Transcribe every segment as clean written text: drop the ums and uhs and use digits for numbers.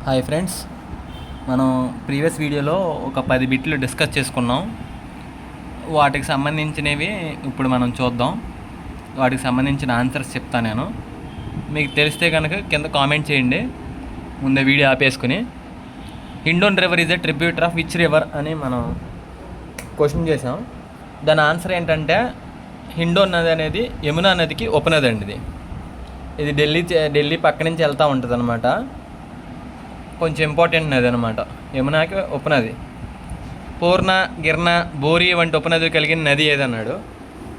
Hi friends, మనం previous వీడియోలో ఒక 10 బిట్లు డిస్కస్ చేసుకున్నాం. వాటికి సంబంధించినవి ఇప్పుడు మనం చూద్దాం. వాటికి సంబంధించిన ఆన్సర్స్ చెప్తాను నేను. మీకు తెలిస్తే కనుక కింద కామెంట్ చేయండి ముందే వీడియో ఆపేసుకుని. Hindon river is a tributary of which river అని మనం క్వశ్చన్ చేసాం. దాని ఆన్సర్ ఏంటంటే హిండోన్ నది అనేది యమునా నదికి ఉపనది అండి. ఇది ఢిల్లీ పక్క నుంచి వెళ్తూ ఉంటుంది అనమాట. కొంచెం ఇంపార్టెంట్ నది అనమాట. యమునాకి ఉపనది. పూర్ణ, గిర్న, బోరి వంటి ఉపనదులు కలిగిన నది ఏదన్నాడు.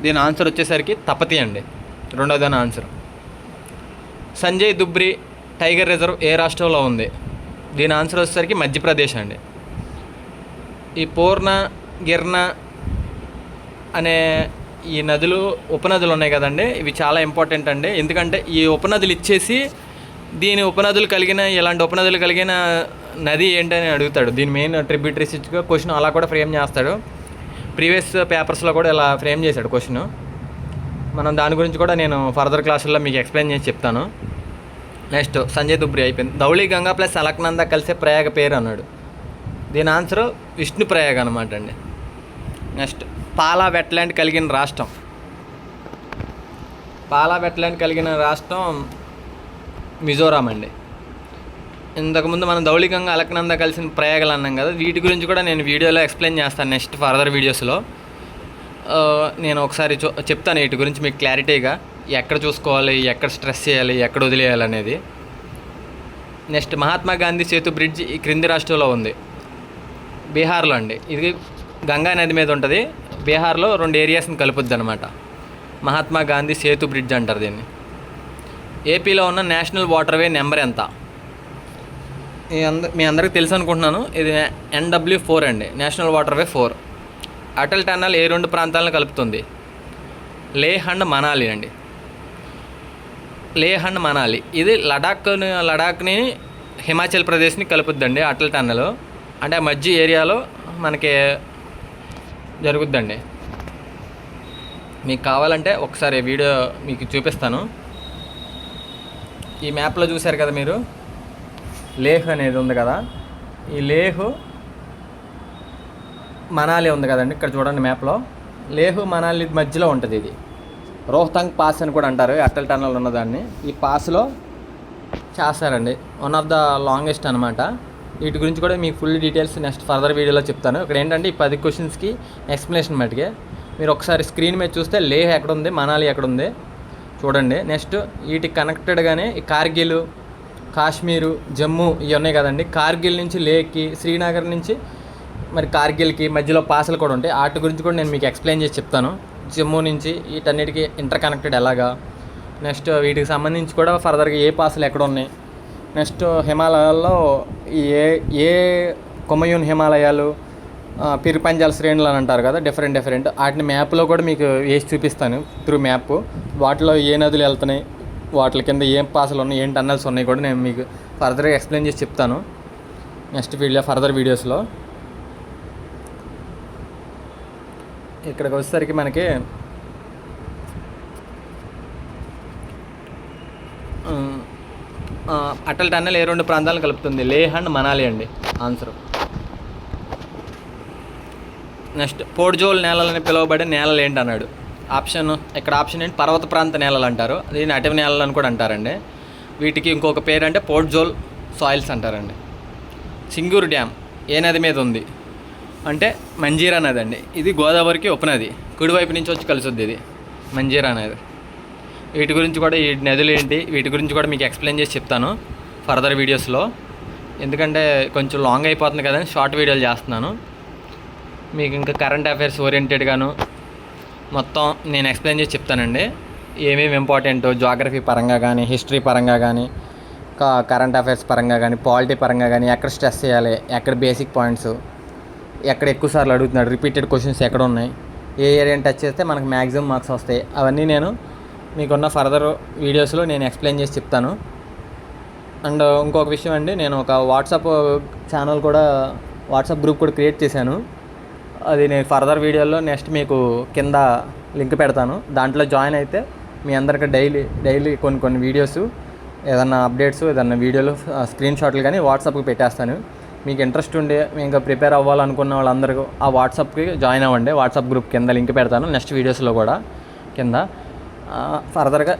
దీని ఆన్సర్ వచ్చేసరికి తపతి అండి, రెండోదాని answer. Sanjay Dubri tiger reserve ఏ రాష్ట్రంలో ఉంది? దీని ఆన్సర్ వచ్చేసరికి మధ్యప్రదేశ్ అండి. ఈ పూర్ణ, గిర్న అనే ఈ నదులు ఉపనదులు ఉన్నాయి కదండి, ఇవి చాలా ఇంపార్టెంట్ అండి. ఎందుకంటే ఈ ఉపనదులు ఇచ్చేసి దీని ఉపనదులు కలిగిన ఇలాంటి ఉపనదులు కలిగిన నది ఏంటని అడుగుతాడు. దీని మెయిన్ ట్రిబ్యూటరీస్ ఇచ్చుకో క్వశ్చన్ అలా కూడా ఫ్రేమ్ చేస్తాడు. ప్రీవియస్ పేపర్స్లో కూడా ఇలా ఫ్రేమ్ చేశాడు క్వశ్చన్. మనం దాని గురించి కూడా నేను ఫర్దర్ క్లాసుల్లో మీకు ఎక్స్ప్లెయిన్ చేసి చెప్తాను. నెక్స్ట్ సంజయ్ దుబ్రి అయిపోయింది. ధౌళి గంగా ప్లస్ అలక్నంద కలిసే ప్రయాగ పేరు అన్నాడు. దీని ఆన్సర్ విష్ణు ప్రయాగ అనమాట అండి. నెక్స్ట్ పాలా వెట్లాండ్ కలిగిన రాష్ట్రం. పాలా వెట్లాండ్ కలిగిన రాష్ట్రం మిజోరాం అండి. ఇంతకుముందు మనం ధౌళికంగా అలకనంద కలిసిన ప్రయాగాలు అన్నాం కదా, వీటి గురించి కూడా నేను వీడియోలో ఎక్స్ప్లెయిన్ చేస్తాను నెక్స్ట్ ఫర్దర్ వీడియోస్లో. నేను ఒకసారి చెప్తాను వీటి గురించి మీకు క్లారిటీగా, ఎక్కడ చూసుకోవాలి, ఎక్కడ స్ట్రెస్ చేయాలి, ఎక్కడ వదిలేయాలి అనేది. నెక్స్ట్ మహాత్మా గాంధీ సేతు బ్రిడ్జ్ ఈ క్రింది రాష్ట్రంలో ఉంది. బీహార్లో అండి. ఇది గంగా నది మీద ఉంటుంది. బీహార్లో 2 ఏరియాస్ని కలుపుద్ది అనమాట. మహాత్మా గాంధీ సేతు బ్రిడ్జ్ అంటారు దీన్ని. ఏపీలో ఉన్న నేషనల్ వాటర్వే నెంబర్ ఎంత? మీ అందరికీ తెలుసు అనుకుంటున్నాను. ఇది NW4 అండి, నేషనల్ వాటర్వే 4. అటల్ టన్నల్ ఏ 2 ప్రాంతాలను కలుపుతుంది? లేహ్ అండ్ మనాలి అండి. లేహ్ అండ్ మనాలి. ఇది లడాఖ్ని హిమాచల్ ప్రదేశ్ని కలుపుద్దండి అటల్ టన్నల్. అంటే ఆ మధ్య ఏరియాలో మనకి జరుగుద్దండి. మీకు కావాలంటే ఒకసారి వీడియో మీకు చూపిస్తాను. ఈ మ్యాప్లో చూశారు కదా మీరు, లేహ్ అనేది ఉంది కదా, ఈ లేహ్ మనాలి ఉంది కదండి. ఇక్కడ చూడండి మ్యాప్లో లేహ్ మనాలి మధ్యలో ఉంటుంది. ఇది రోహ్తాంగ్ పాస్ అని కూడా అంటారు, అటల్ టన్నల్ ఉన్నదాన్ని. ఈ పాస్లో చేస్తారండి, వన్ ఆఫ్ ద లాంగెస్ట్ అనమాట. వీటి గురించి కూడా మీకు ఫుల్ డీటెయిల్స్ నెక్స్ట్ ఫర్దర్ వీడియోలో చెప్తాను. ఇక్కడ ఏంటంటే ఈ 10 క్వశ్చన్స్కి ఎక్స్ప్లెనేషన్ మటుకే మీరు ఒకసారి స్క్రీన్ మీద చూస్తే లేహ్ ఎక్కడుంది, మనాలి ఎక్కడుంది చూడండి. నెక్స్ట్ వీటికి కనెక్టెడ్గానే ఈ కార్గిల్, కాశ్మీరు, జమ్మూ ఇవి ఉన్నాయి కదండి. కార్గిల్ నుంచి లేహ్కి, శ్రీనగర్ నుంచి మరి కార్గిల్కి మధ్యలో పాసులు కూడా ఉంటాయి. వాటి గురించి కూడా నేను మీకు ఎక్స్ప్లెయిన్ చేసి చెప్తాను. జమ్మూ నుంచి వీటన్నిటికీ ఇంటర్ కనెక్టెడ్ ఎలాగా, నెక్స్ట్ వీటికి సంబంధించి కూడా ఫర్దర్గా ఏ పాసులు ఎక్కడ ఉన్నాయి. నెక్స్ట్ హిమాలయాల్లో ఏ కొమయూన్ హిమాలయాలు, పిరిపంజాల శ్రేణులు అని అంటారు కదా, డిఫరెంట్ వాటిని మ్యాప్లో కూడా మీకు వేసి చూపిస్తాను త్రూ మ్యాప్. వాటిలో ఏ నదులు వెళ్తున్నాయి, వాటి కింద ఏం పాసులు ఉన్నాయి, ఏం టన్నల్స్ ఉన్నాయి కూడా నేను మీకు ఫర్దర్గా ఎక్స్ప్లెయిన్ చేసి చెప్తాను నెక్స్ట్ ఫర్దర్ వీడియోస్లో. ఇక్కడికి వచ్చేసరికి మనకి అటల్ టన్నల్ ఏ 2 ప్రాంతాలను కలుపుతుంది? లేహ్ అండ్ మనాలి అండి ఆన్సర్. నెక్స్ట్ పోర్జోల్ నేలలని పిలువబడే నేలలు ఏంటి అన్నాడు. ఇక్కడ ఆప్షన్ ఏంటి? పర్వత ప్రాంత నేలలు అంటారు, దీన్ని అటవీ నేలలు అని కూడా అంటారండి. వీటికి ఇంకొక పేరు అంటే పోర్జోల్ సాయిల్స్ అంటారండి. సింగూరు డ్యామ్ ఏ నది మీద ఉంది అంటే మంజీరా నది అండి. ఇది గోదావరికి ఉపనది, కుడివైపు నుంచి వచ్చి కలుసుద్ది ఇది మంజీరా నది. వీటి గురించి కూడా, ఈ నదులు ఏంటి వీటి గురించి కూడా మీకు ఎక్స్ప్లెయిన్ చేసి చెప్తాను ఫర్దర్ వీడియోస్లో. ఎందుకంటే కొంచెం లాంగ్ అయిపోతుంది కదని షార్ట్ వీడియోలు చేస్తున్నాను. మీకు ఇంకా కరెంట్ అఫైర్స్ ఓరియంటెడ్గాను మొత్తం నేను ఎక్స్ప్లెయిన్ చేసి చెప్తానండి. ఏమేమి ఇంపార్టెంట్ జాగ్రఫీ పరంగా కానీ, హిస్టరీ పరంగా కానీ, కరెంట్ అఫైర్స్ పరంగా కానీ, పాలిటీ పరంగా కానీ, ఎక్కడ స్ట్రెస్ చేయాలి, ఎక్కడ బేసిక్ పాయింట్స్, ఎక్కడ ఎక్కువ సార్లు అడుగుతున్నాడు, రిపీటెడ్ క్వశ్చన్స్ ఎక్కడ ఉన్నాయి, ఏ ఏరియాని టచ్ చేస్తే మనకు మ్యాక్సిమం మార్క్స్ వస్తాయి, అవన్నీ నేను మీకున్న ఫర్దర్ వీడియోస్లో నేను ఎక్స్ప్లెయిన్ చేసి చెప్తాను. అండ్ ఇంకొక విషయం అండి, నేను ఒక వాట్సాప్ గ్రూప్ కూడా క్రియేట్ చేశాను. అది నేను ఫర్దర్ వీడియోలో నెక్స్ట్ మీకు కింద లింక్ పెడతాను. దాంట్లో జాయిన్ అయితే మీ అందరికీ డైలీ కొన్ని వీడియోస్ ఏదన్నా అప్డేట్స్ ఏదన్నా వీడియోలు స్క్రీన్ షాట్లు కానీ వాట్సాప్కి పెట్టేస్తాను. మీకు ఇంట్రెస్ట్ ఉండి ఇంకా ప్రిపేర్ అవ్వాలనుకున్న వాళ్ళందరూ ఆ వాట్సాప్కి జాయిన్ అవ్వండి. వాట్సాప్ గ్రూప్ కింద లింక్ పెడతాను నెక్స్ట్ వీడియోస్లో కూడా కింద. ఫర్దర్గా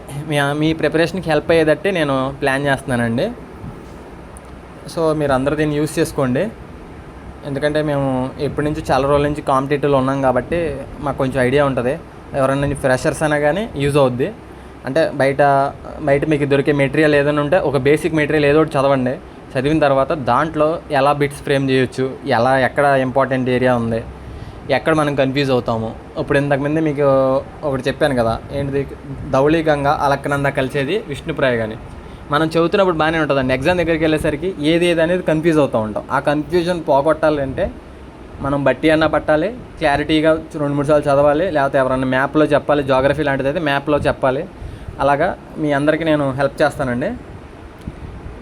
మీ ప్రిపరేషన్కి హెల్ప్ అయ్యేటట్టే నేను ప్లాన్ చేస్తున్నానండి. సో మీరు అందరూ దీన్ని యూస్ చేసుకోండి. ఎందుకంటే మేము ఎప్పటి నుంచి చాలా రోజుల నుంచి కాంపిటేటివ్లో ఉన్నాం కాబట్టి మాకు కొంచెం ఐడియా ఉంటుంది. ఎవరైనా ఫ్రెషర్స్ అయినా కానీ యూజ్ అవుద్ది. అంటే బయట మీకు దొరికే మెటీరియల్ ఏదైనా ఉంటే ఒక బేసిక్ మెటీరియల్ ఏదో ఒకటి చదవండి. చదివిన తర్వాత దాంట్లో ఎలా బిట్స్ ఫ్రేమ్ చేయొచ్చు, ఎక్కడ ఇంపార్టెంట్ ఏరియా ఉంది, ఎక్కడ మనం కన్ఫ్యూజ్ అవుతాము. ఇప్పుడు ఇంతకుముందే మీకు ఒకటి చెప్పాను కదా, ఏంటిది, ధవళీగంగా అలక్కనంద కలిసేది విష్ణుప్రాయ అని మనం చదువుతున్నప్పుడు బాగానే ఉంటుందండి. ఎగ్జామ్ దగ్గరికి వెళ్ళేసరికి ఏది అనేది కన్ఫ్యూజ్ అవుతూ ఉంటాం. ఆ కన్ఫ్యూజన్ పోగొట్టాలంటే మనం బట్టి అన్నా పట్టాలి, క్లారిటీగా 2-3 సార్లు చదవాలి, లేకపోతే ఎవరన్నా మ్యాప్లో చెప్పాలి, జాగ్రఫీ లాంటిది అయితే మ్యాప్లో చెప్పాలి. అలాగా మీ అందరికీ నేను హెల్ప్ చేస్తానండి.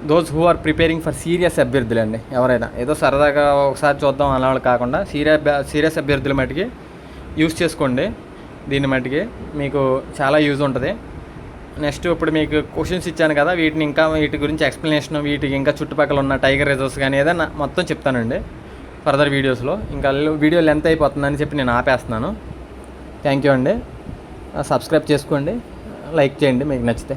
Those who are preparing for serious అభ్యర్థులు అండి. ఎవరైనా ఏదో సరదాగా ఒకసారి చూద్దాం అలా కాకుండా సీరియస్ అభ్యర్థుల మటుకి యూస్ చేసుకోండి. దీన్ని మటుకి మీకు చాలా యూజ్ ఉంటుంది. నెక్స్ట్ ఇప్పుడు మీకు క్వశ్చన్స్ ఇచ్చాను కదా, వీటి గురించి ఎక్స్ప్లెనేషన్, వీటికి ఇంకా చుట్టుపక్కల ఉన్న టైగర్ రిజర్వ్స్ కానీ ఏదైనా మొత్తం చెప్తానండి ఫర్దర్ వీడియోస్లో. ఇంకా వీడియో లెంత్ అయిపోతుందని చెప్పి నేను ఆపేస్తున్నాను. థ్యాంక్ యూ అండి. సబ్స్క్రైబ్ చేసుకోండి, లైక్ చేయండి మీకు నచ్చితే.